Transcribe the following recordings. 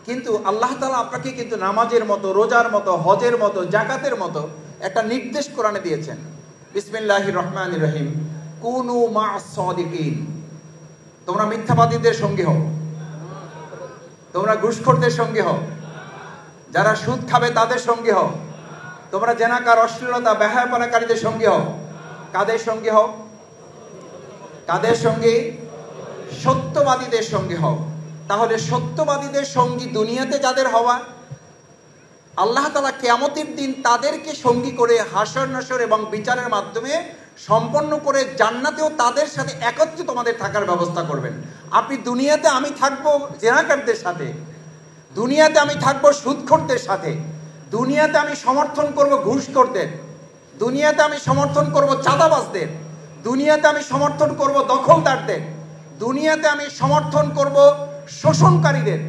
কিন্তু আল্লাহ তাআলা আপনাকে কিন্তু নামাজের মতো, রোজার মতো, হজের মতো, যাকাতের মতো একটা নির্দেশ কোরআনে দিয়েছেন। বিসমিল্লাহির রহমানির রহিম, কুনু মা'আস সাদিকিন। তোমরা মিথ্যাবাদীদের সঙ্গী হও, তোমরা ঘুষখোরদের সঙ্গী হও, যারা সুদ খাবে তাদের সঙ্গী হও, তোমরা জেনাকার, অশ্লীলতা, বেহায়াপনাকারীদের সঙ্গী হও। কাদের সঙ্গী হও? কাদের সঙ্গী? সত্যবাদীদের সঙ্গী হও। তাহলে সত্যবাদীদের সঙ্গী দুনিয়াতে যাদের হওয়া, আল্লাহ তাআলা কিয়ামতের দিন তাদেরকে সঙ্গী করে হাসর নাসর এবং বিচারের মাধ্যমে সম্পন্ন করে জান্নাতেও তাদের সাথে একত্রে তোমাদের থাকার ব্যবস্থা করবেন। আপনি দুনিয়াতে আমি থাকবো জেনাকারদের সাথে, দুনিয়াতে আমি থাকবো সুদখোরদের সাথে, দুনিয়াতে আমি সমর্থন করব ঘুষখোরদের, দুনিয়াতে আমি সমর্থন করব চাঁদাবাজদের, দুনিয়াতে আমি সমর্থন করব দখলদারদের, দুনিয়াতে আমি সমর্থন করব শোষণকারীদের।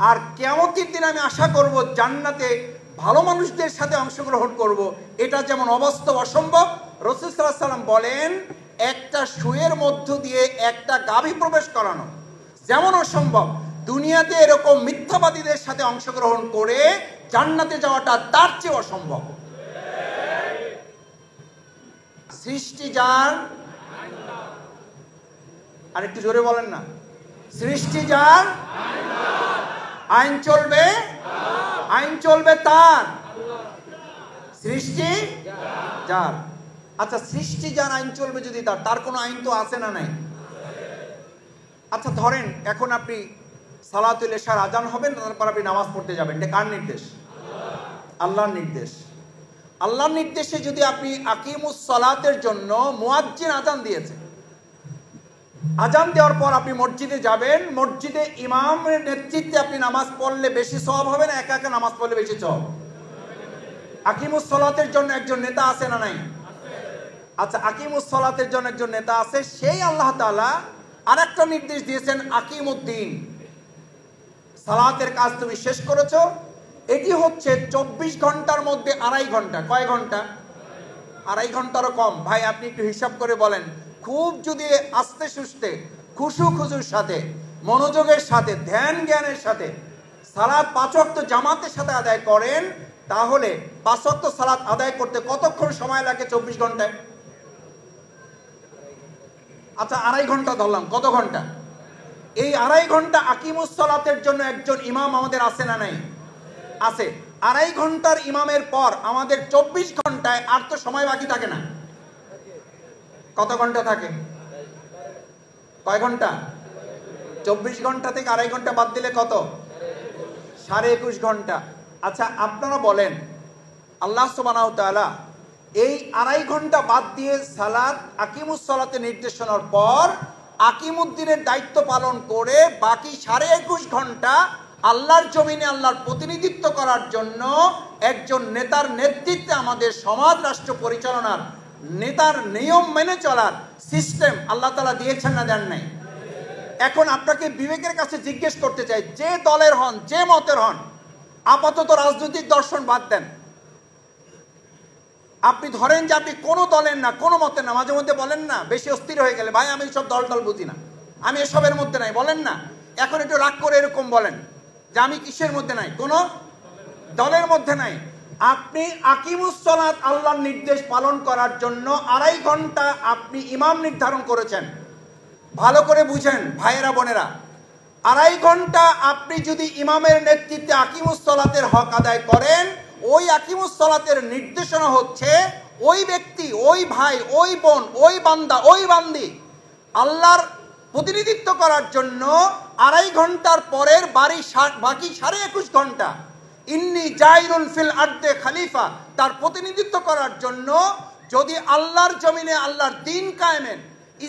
আর কিয়ামতের দিন আমি আশা করব জান্নাতে ভালো মানুষদের সাথে অংশগ্রহণ করব। এটা যেমন অবাস্তব, অসম্ভব, রাসূল সাল্লাল্লাহু আলাইহি ওয়াসাল্লাম বলেন একটা সুয়ের মধ্য দিয়ে একটা গাভী প্রবেশ করানো যেমন অসম্ভব, দুনিয়াতে এরকম মিথ্যাবাদীদের সাথে অংশগ্রহণ করে জান্নাতে যাওয়াটা তার চেয়ে অসম্ভব। সৃষ্টি যার, আর একটু জোরে বলেন না, সৃষ্টি যার, আইন চলবে, আইন চলবে তার, সৃষ্টি যার। আচ্ছা, সৃষ্টি যার, আইন চলবে যদি তার, তার কোনো আইন তো আছে না নাই? আচ্ছা ধরেন এখন আপনি সালাতুল ইশার আজান হবেন, তারপর আপনি নামাজ পড়তে যাবেন, এটা কার নির্দেশ? আল্লাহর নির্দেশ। আল্লাহর নির্দেশে যদি আপনি আকিমুস সালাতের জন্য মুয়াজ্জিন আজান দিয়েছে, আজান দেওয়ার পর আপনি মসজিদে যাবেন, মসজিদে ইমামের নেতৃত্বে আপনি নামাজ পড়লে বেশি সওয়াব হবে না একা একা নামাজ পড়লে বেশি সওয়াব? আকিমুস সালাতের জন্য একজন নেতা আছে না নাই? আচ্ছা, আকিমুস সালাতের জন্য একজন নেতা আছে, সেই আল্লাহ তাআলা আরেকটা নির্দেশ দিয়েছেন, আকিমুদ্দিন। সালাতের কাজ তুমি শেষ করেছো, এটি হচ্ছে 24 ঘন্টার মধ্যে 2.5 ঘন্টা। কয় ঘন্টা? 2.5 ঘন্টারও কম। ভাই আপনি একটু হিসাব করে বলেন, খুব যদি আস্তে সুস্তে খুশু খুশুর সাথে, মনোযোগের সাথে, ধ্যান জ্ঞানের সাথে সালাত 5 ওয়াক্ত জামাতের সাথে আদায় করেন, তাহলে 5 ওয়াক্ত সালাত আদায় করতে কতক্ষণ সময় লাগে 24 ঘন্টায়? আচ্ছা 2.5 ঘন্টা ধরলাম, কত ঘন্টা? এই 2.5 ঘন্টা আকিমুস সালাতের জন্য একজন ইমাম আমাদের আছে না নাই? আছে। 2.5 ঘন্টার ইমামের পর আমাদের 24 ঘন্টায় আর তো সময় বাকি থাকে না। কত ঘন্টা থাকে? কয় ঘন্টা? 24 ঘন্টা থেকে 2.5 ঘন্টা বাদ দিলে কত? 21.5 ঘন্টা। আচ্ছা আপনারা বলেন, আল্লাহ সুবহানাহু ওয়া তাআলা এই 2.5 ঘন্টা বাদ দিয়ে সালাত আকিমুস সালাতের নির্দেশনার পর আকিমুদ্দিনের দায়িত্ব পালন করে বাকি 21.5 ঘন্টা আল্লাহর জমিনে আল্লাহর প্রতিনিধিত্ব করার জন্য একজন নেতার নেতৃত্বে আমাদের সমাজ রাষ্ট্র পরিচালনার নেতার নিয়ম মেনে চলার সিস্টেম আল্লাহ তাআলা দিয়েছেন না দেন নাই? এখন আপনাকে বিবেকের কাছে জিজ্ঞেস করতে চাই, যে দলের হন, যে মতের হন, আপাতত রাজনৈতিক দর্শন বাদ দেন, আপনি ধরেন যে আপনি কোনো দলের না, কোনো মতের না, মাঝে মধ্যে বলেন না বেশি অস্থির হয়ে গেলে, ভাই আমি সব দল টল বুঝি না, আমি এসবের মধ্যে নাই, বলেন না। এখন একটু রাগ করে এরকম বলেন যে আমি কিসের মধ্যে নাই, কোনো দলের মধ্যে নাই। আপনি আকিমুস সালাত আল্লাহর নির্দেশ পালন করার জন্য 2.5 ঘন্টা আপনি ইমাম নির্ধারণ করেছেন। ভালো করে বুঝেন ভাইয়েরা বোনেরা, 2.5 ঘন্টা আপনি যদি ইমামের নেতৃত্বে আকিমুস সালাতের হক আদায় করেন, ওই আকিমুস সালাতের নির্দেশনা হচ্ছে ওই ব্যক্তি, ওই ভাই, ওই বোন, ওই বান্দা, ওই বান্দি আল্লাহর প্রতিনিধিত্ব করার জন্য 2.5 ঘন্টার পরের বাকি 21.5 ঘন্টা ইন্নী জাইলুন ফিল আরদে খলিফা, তার প্রতিনিধিত্ব করার জন্য যদি আল্লাহর জমিনে আল্লাহর দ্বীন কায়েমের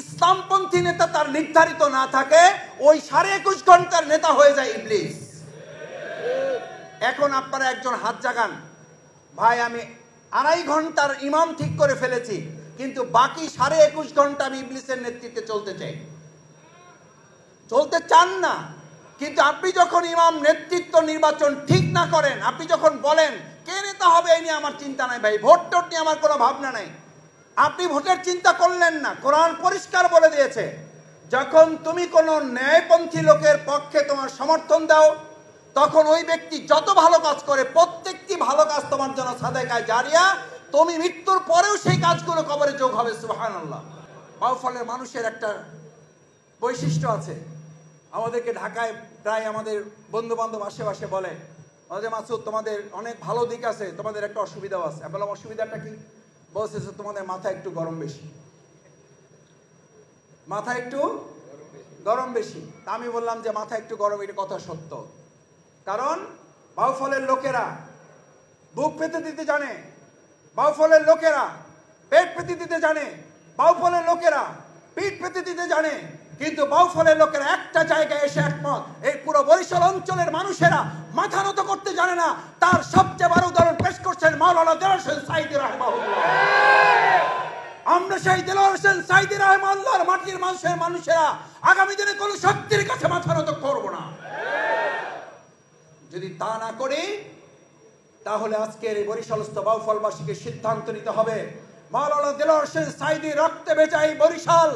ইসলামপন্থী নেতা তার নির্ধারিত না থাকে, ওই 21.5 ঘন্টার নেতা হয়ে যায় ইবলিস। এখন আপনারা একজন হাত জাগান, ভাই আমি 2.5 ঘন্টার ইমাম ঠিক করে ফেলেছি, কিন্তু বাকি 21.5 ঘন্টা আমি ইবলিসের নেতৃত্বে চলতে চাই। চলতে চান না, কিন্তু আপনি যখন ইমাম নেতৃত্ব নির্বাচন ঠিক না করেন, আপনি যখন বলেন কে নেতা হবে এই নিয়ে আমার চিন্তা নাই ভাই, ভোট টোট নিয়ে আমার কোনো ভাবনা নাই, আপনি ভোটের চিন্তা করলেন না। কোরআন পরিষ্কার বলে দিয়েছে, যখন তুমি কোনো ন্যায়পন্থী লোকের পক্ষে তোমার সমর্থন দাও, তখন ওই ব্যক্তি যত ভালো কাজ করে প্রত্যেকটি ভালো কাজ তোমার জন্য সাদেকায়ে জারিয়া, তুমি মৃত্যুর পরেও সেই কাজগুলো কবরে যোগ হবে। সুবহানাল্লাহ। বাউফলের মানুষের একটা বৈশিষ্ট্য আছে। আমাদেরকে ঢাকায় প্রায় আমাদের বন্ধু বান্ধব আশেপাশে বলে, মাসুদ তোমাদের অনেক ভালো দিক আছে, তোমাদের একটা অসুবিধাও আছে। আমি বললাম অসুবিধাটা কি? বলছে যে তোমাদের মাথা একটু গরম বেশি, মাথা একটু গরম বেশি। আমি বললাম যে মাথা একটু গরম, এটা কথা সত্য। কারণ বাউফলের লোকেরা বুক পেতে দিতে জানে, বাউফলের লোকেরা পেট পেতে দিতে জানে, বাউফলের লোকেরা পিঠ পেতে দিতে জানে, কিন্তু বাউফলের লোকেরা একটা জায়গায় এসে একমত, এই পুরো বরিশাল অঞ্চলের মানুষেরা মাথা নত করতে জানে না। তার সবচেয়ে বড় উদাহরণ পেশ করছেন মাওলানা দেলোয়ার হোসেন সাঈদী রাহিমাহুল্লাহ। আমরা সেই দেলোয়ার হোসেন সাঈদী রাহিমাহুল্লাহর মাটির মানুষেরা আগামী দিনে কোন শক্তির কাছে মাথা নত করব না। যদি তা না করি তাহলে আজকের এই বরিশালস্থ বাউফলবাসীকে সিদ্ধান্ত নিতে হবে, মাওলানা দেলোয়ার হোসেন সাঈদী রক্তে ভেজা এই বরিশাল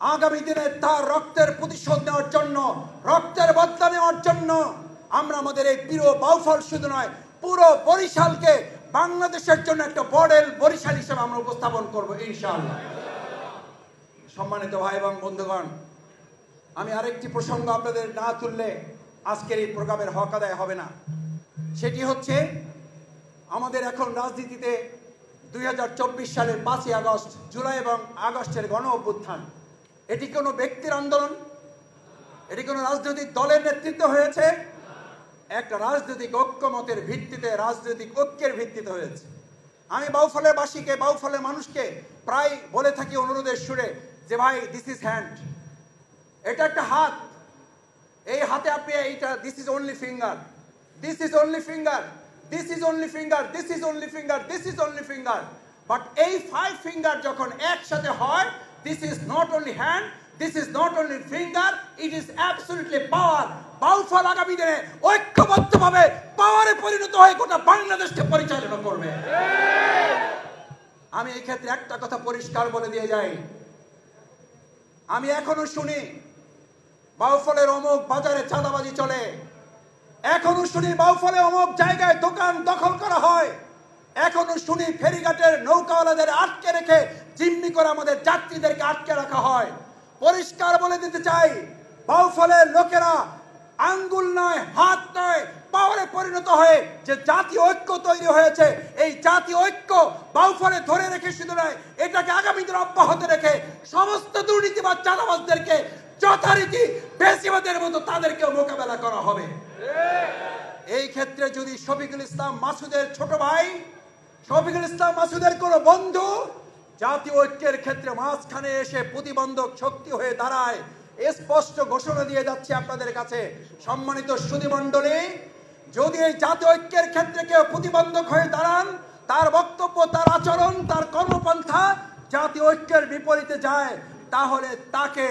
আগামী দিনে তার রক্তের প্রতিশোধ নেওয়ার জন্য, রক্তের বদলা নেওয়ার জন্য আমরা আমাদের এই প্রিয় বাউফল শুধু নয় পুরো বরিশালকে বাংলাদেশের জন্য একটা মডেল বরিশাল হিসেবে আমরা উপস্থাপন করব ইনশাআল্লাহ। সম্মানিত ভাই এবং বন্ধুগণ, আমি আরেকটি প্রসঙ্গ আপনাদের না তুললে আজকের এই প্রোগ্রামের হক আদায় হবে না। সেটি হচ্ছে আমাদের এখন রাজনীতিতে 2024 সালের 5ই আগস্ট, জুলাই এবং আগস্টের গণ অভ্যুত্থান, এটি কোনো ব্যক্তির আন্দোলন, এটি কোনো রাজনৈতিক দলের নেতৃত্ব হয়েছে, একটা রাজনৈতিক ঐক্যমতের ভিত্তিতে, রাজনৈতিক ঐক্যের ভিত্তিতে হয়েছে। আমি বাউফলের বাসীকে, বাউফলের মানুষকে প্রায় বলে থাকি অনুরোধের সুরে যে ভাই, দিস ইজ হ্যান্ড, এটা একটা হাত, এই হাতে আপনি এইটা, this is only finger, this is only finger, this is only finger, this is only finger, this is only finger. But এই 5 ফিঙ্গার যখন একসাথে হয়, this is not only hand, this is not only finger, it is absolutely power. Bauphal আগামী দিনে ঐক্যবদ্ধভাবে পাওয়ারে পরিণত হয়ে গোটা বাংলাদেশকে পরিচালনা করবে। আমি এই ক্ষেত্রে একটা কথা পরিষ্কার বলে দিয়ে যাই, আমি এখনো শুনি বাউফলের অমুক বাজারে চাঁদাবাজি চলে, এখনো শুনি বাউফলে অমুক জায়গায় দোকান দখল করা হয়, এখনো শুনি ফেরিঘাটের নৌকাওয়ালাদের আটকে রেখে জিম্মি করে আমাদের যাত্রীদেরকে আটকে রাখা হয়। পরিষ্কার বলে দিতে চাই, বাউফলের লোকেরা আঙ্গুল নয়, হাত নয়, পাওয়ারে পরিণত হয়ে যে জাতীয় ঐক্য তৈরি হয়েছে, এই জাতীয় ঐক্য বাউফলে ধরে রেখে শুধু নয়, এটাকে আগামী দিন অব্যাহত রেখে সমস্ত দুর্নীতিবাদ চাঁদাবাজদেরকে যথারীতি বেশিবাদের মতো তাদেরকেও মোকাবেলা করা হবে। এই ক্ষেত্রে যদি শফিকুল ইসলাম মাসুদের ছোট ভাই, শফিকুল ইসলাম মাসুদের কোন বন্ধু জাতীয় ঐক্যের ক্ষেত্রে মাঝখানে এসে প্রতিবন্ধক শক্তি হয়ে দাঁড়ায়, স্পষ্ট ঘোষণা দিয়ে যাচ্ছে আপনাদের কাছে, সম্মানিত সুধীমণ্ডলী, যদি এই জাতীয় ঐক্যের ক্ষেত্রে কেউ প্রতিবন্ধক হয়ে দাঁড়ান, তার বক্তব্য, তার আচরণ, তার কর্মপন্থা জাতীয় ঐক্যের বিপরীতে যায়, তাহলে তাকে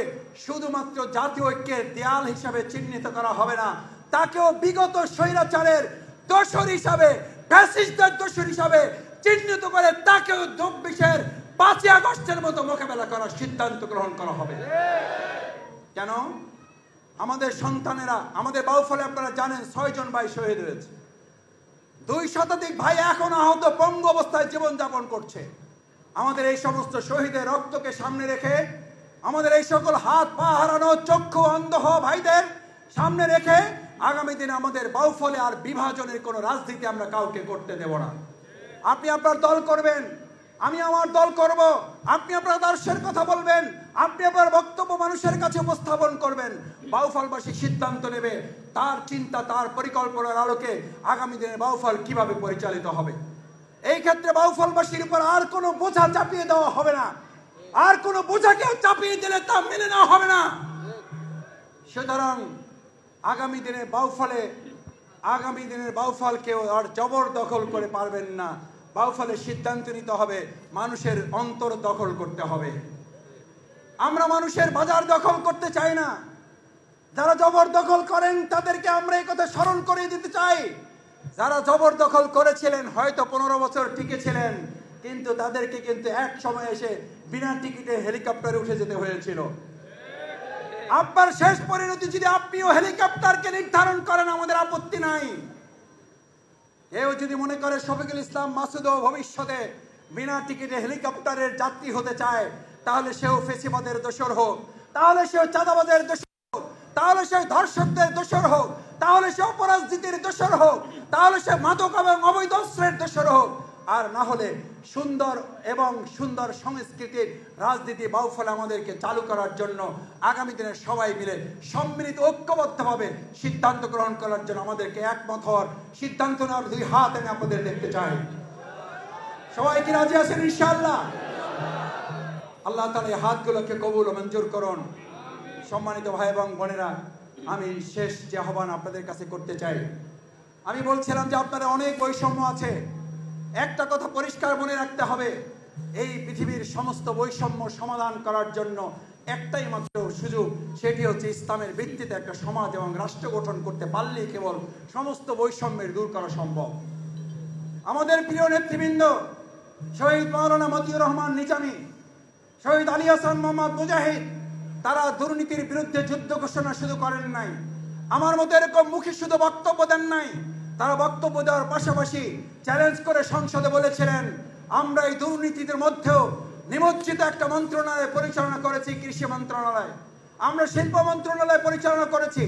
শুধুমাত্র জাতীয় ঐক্যের দেয়াল হিসাবে চিহ্নিত করা হবে না, তাকেও বিগত স্বৈরাচারের দোসর হিসাবে, ফ্যাসিস্টদের দোসর হিসাবে চিহ্নিত করে তাকেও 24-এর 5ই আগস্টের মতো মোকাবেলা করার সিদ্ধান্ত গ্রহণ করা হবে। কেন? আমাদের সন্তানেরা, আমাদের বাউফলে আপনারা জানেন 6 জন ভাই শহীদ হয়েছে, 2 শতাধিক ভাই এখন আহত পঙ্গু অবস্থায় জীবনযাপন করছে। আমাদের এই সমস্ত শহীদের রক্তকে সামনে রেখে, আমাদের এই সকল হাত পা হারানো, চক্ষু অন্ধ হওয়া ভাইদের সামনে রেখে আগামী দিনে আমাদের বাউফলে আর বিভাজনের কোনো রাজনীতি আমরা কাউকে করতে দেব না। আপনি আপনার দল করবেন, আমি আমার দল করব, আপনি আপনার আদর্শের কথা বলবেন, আপনি আপনার বক্তব্য মানুষের কাছে উপস্থাপন করবেন, বাউফলবাসী সিদ্ধান্ত নেবে তার চিন্তা, তার পরিকল্পনার আলোকে আগামী দিনে বাউফল কিভাবে পরিচালিত হবে। এই ক্ষেত্রে বাউফলবাসীর উপর আর কোনো বোঝা চাপিয়ে দেওয়া হবে না, আর কোনো বোঝাকে চাপিয়ে দিলে তা মেনে নেওয়া হবে না। সুতরাং আগামী দিনের বাউফল কেউ আর জবরদখল করে পারবেন না। বাউফলের সিদ্ধান্ত নিতে হবে, মানুষের অন্তর দখল করতে হবে। আমরা মানুষের বাজার দখল করতে চাই না। যারা জবরদখল করেন তাদেরকে আমরা এই কথা স্মরণ করে দিতে চাই, যারা জবরদখল করেছিলেন হয়তো 15 বছর টিকে ছিলেন, কিন্তু তাদেরকে কিন্তু এক সময় এসে বিনা টিকিটে হেলিকপ্টারে উঠে যেতে হয়েছিল। আপনার শেষ পরিণতি যদি আপনিও হেলিকপ্টারকে নির্ধারণ করেন, আমাদের আপত্তি নাই। কেউ যদি মনে করে শফিকুল ইসলাম মাসুদও ভবিষ্যতে বিনা টিকিটে হেলিকপ্টারের যাত্রী হতে চায়, তাহলে সেও ফেসিবাদের দোসর হোক, তাহলে সেও চাঁদাবাদের দোসর হোক, তাহলে সে ধর্ষকদের দোসর হোক, তাহলে সে অপরাজনীতির দোসর হোক, তাহলে সে মাদক এবং অবৈধ অস্ত্রের দোসর হোক, আর না হলে সুন্দর সংস্কৃতির রাজনীতি বাউফলে আমাদেরকে চালু করার জন্য আগামী দিনে সবাই মিলে সম্মিলিত ঐক্যবদ্ধভাবে সিদ্ধান্ত গ্রহণ করার জন্য আমাদেরকে একমত হওয়ার সিদ্ধান্ত নেওয়ার দুই হাত আমি আপনাদের দেখতে চাই। সবাই কি রাজি আছেন ইনশাআল্লাহ? আল্লাহ তাআলা এই হাতগুলোকে কবুল ও মঞ্জুর করুন। সম্মানিত ভাই এবং বোনেরা, আমি শেষ যে আহ্বান আপনাদের কাছে করতে চাই, আমি বলছিলাম যে আপনারা অনেক বৈষম্য আছে। একটা কথা পরিষ্কার মনে রাখতে হবে, এই পৃথিবীর সমস্ত বৈষম্য সমাধান করার জন্য একটাই মাত্র সুযোগ, সেটি হচ্ছে ইসলামের ভিত্তিতে একটা সমাজ এবং রাষ্ট্র গঠন করতে পারলেই কেবল সমস্ত বৈষম্যের দূর করা সম্ভব। আমাদের প্রিয় নেতৃবৃন্দ শহীদ মাওলানা মতিউর রহমান নিজামী, শহীদ আলী হাসান মোহাম্মদ মুজাহিদ, তারা দুর্নীতির বিরুদ্ধে যুদ্ধ ঘোষণা শুধু করেন নাই, আমার মতো এরকম মুখে শুধু বক্তব্য দেন নাই, তারা বক্তব্য দেওয়ার পাশাপাশি চ্যালেঞ্জ করে সংসদে বলেছিলেন, আমরা এই দুর্নীতির মধ্যেও নিমজ্জিত একটা মন্ত্রণালয় পরিচালনা করেছি, কৃষি মন্ত্রণালয়, আমরা শিল্প মন্ত্রণালয় পরিচালনা করেছি,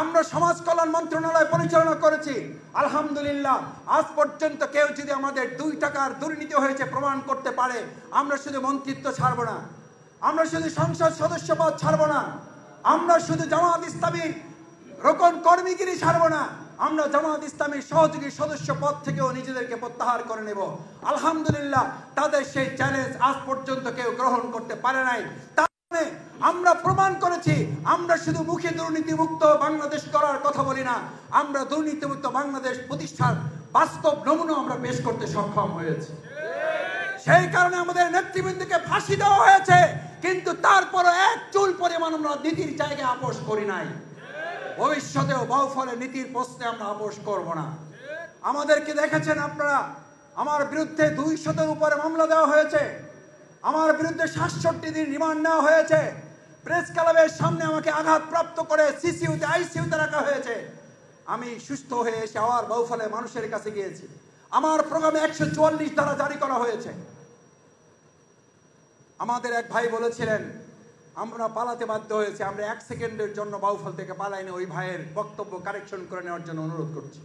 আমরা সমাজ কল্যাণ মন্ত্রণালয় পরিচালনা করেছি। আলহামদুলিল্লাহ, আজ পর্যন্ত কেউ যদি আমাদের 2 টাকার দুর্নীতি হয়েছে প্রমাণ করতে পারে, আমরা শুধু মন্ত্রিত্ব ছাড়ব না, আমরা শুধু সংসদ সদস্য পদ ছাড়ব না, আমরা শুধু জামাত ইসলামীর রোকন কর্মীগিরি ছাড়ব না, আমরা জামাত ইসলামীর সহযোগী সদস্য পদ থেকেও নিজেদেরকে প্রত্যাহার করে নেব। আলহামদুলিল্লাহ, তাদের সেই চ্যালেঞ্জ আজ পর্যন্ত কেউ গ্রহণ করতে পারে নাই। আমরা প্রমাণ করেছি, আমরা শুধু মুখে দুর্নীতিমুক্ত বাংলাদেশ করার কথা বলি না, আমরা দুর্নীতিমুক্ত বাংলাদেশ প্রতিষ্ঠার বাস্তব নমুনা আমরা পেশ করতে সক্ষম হয়েছি। সেই কারণে আমাদের নেতৃবৃন্দকে ফাঁসি দেওয়া হয়েছে, কিন্তু তারপরও এক চুল পরিমাণ আমরা নীতির জায়গায় আপোষ করি নাই। ভবিষ্যতেও বাউফলের নীতির প্রশ্নে আমরা আপোষ করব না। আমাদেরকে দেখেছেন আপনারা, আমার বিরুদ্ধে 200-এর উপরে মামলা দেওয়া হয়েছে, আমার বিরুদ্ধে 67 দিন রিমান্ড নেওয়া হয়েছে, প্রেস ক্লাবের সামনে আমাকে আঘাতপ্রাপ্ত করে সিসিউতে আইসিইউতে রাখা হয়েছে। আমি সুস্থ হয়ে এসে আবার বাউফলের মানুষের কাছে গিয়েছি, আমার প্রোগ্রামে 144 ধারা জারি করা হয়েছে। আমাদের এক ভাই বলেছিলেন আমরা পালাতে বাধ্য হয়েছে, আমরা 1 সেকেন্ডের জন্য বাউফল থেকে পালাইনি। ওই ভাইয়ের বক্তব্য কারেকশন করে নেওয়ার জন্য অনুরোধ করছি।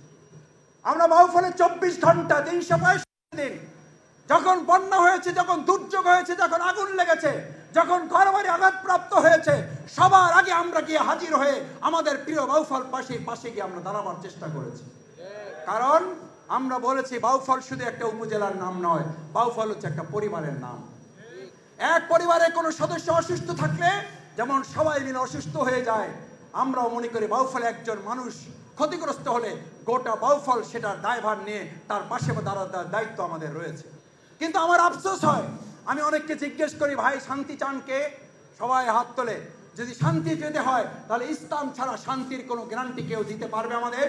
আমরা বাউফলে 24 ঘন্টা 365 দিন, যখন বন্যা হয়েছে, যখন দুর্যোগ হয়েছে, যখন আগুন লেগেছে, যখন ঘরবাড়ি আঘাতপ্রাপ্ত হয়েছে, সবার আগে আমরা গিয়ে হাজির হয়ে আমাদের প্রিয় বাউফল পাশে গিয়ে আমরা দাঁড়াবার চেষ্টা করেছি। কারণ আমরা বলেছি বাউফল শুধু একটা উপজেলার নাম নয়, বাউফল হচ্ছে একটা পরিবারের নাম। এক পরিবারে কোনো সদস্য অসুস্থ থাকলে যেমন সবাই মিলে অসুস্থ হয়ে যায়, আমরাও মনে করি বাউফলে একজন মানুষ ক্ষতিগ্রস্ত হলে গোটা বাউফল সেটার দায়ভার নিয়ে তার পাশে দাঁড়ার দায়িত্ব আমাদের রয়েছে। কিন্তু আমার আফসোস হয়, আমি অনেককে জিজ্ঞেস করি ভাই শান্তি চান কে? সবাই হাত তোলে। যদি শান্তি পেতে হয় তাহলে ইসলাম ছাড়া শান্তির কোনো গ্যারান্টি কেউ দিতে পারবে আমাদের?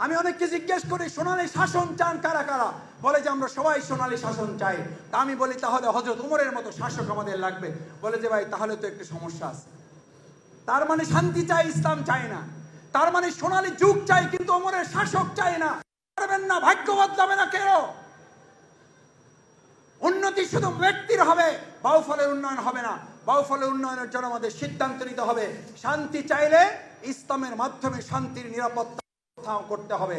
আমি অনেককে জিজ্ঞেস করি সোনালী শাসন চান কারা কারা? বলে যে আমরা সবাই সোনালী শাসন চাই। তা আমি বলি তাহলে হযরত ওমরের মতো শাসক আমাদের লাগবে। বলে যে ভাই তাহলে তো একটু সমস্যা আছে। তার মানে শান্তি চাই, ইসলাম চাই না। তার মানে সোনালী যুগ চাই কিন্তু ওমরের শাসক চাই না। পারবেন না, ভাগ্য বদলাবে না কেউ। উন্নতি শুধু ব্যক্তির হবে, বাউফলের উন্নয়ন হবে না। বাউফলের উন্নয়নের জন্য আমাদের সিদ্ধান্ত নিতে হবে। শান্তি চাইলে ইসলামের মাধ্যমে শান্তির নিরাপত্তা করতে হবে।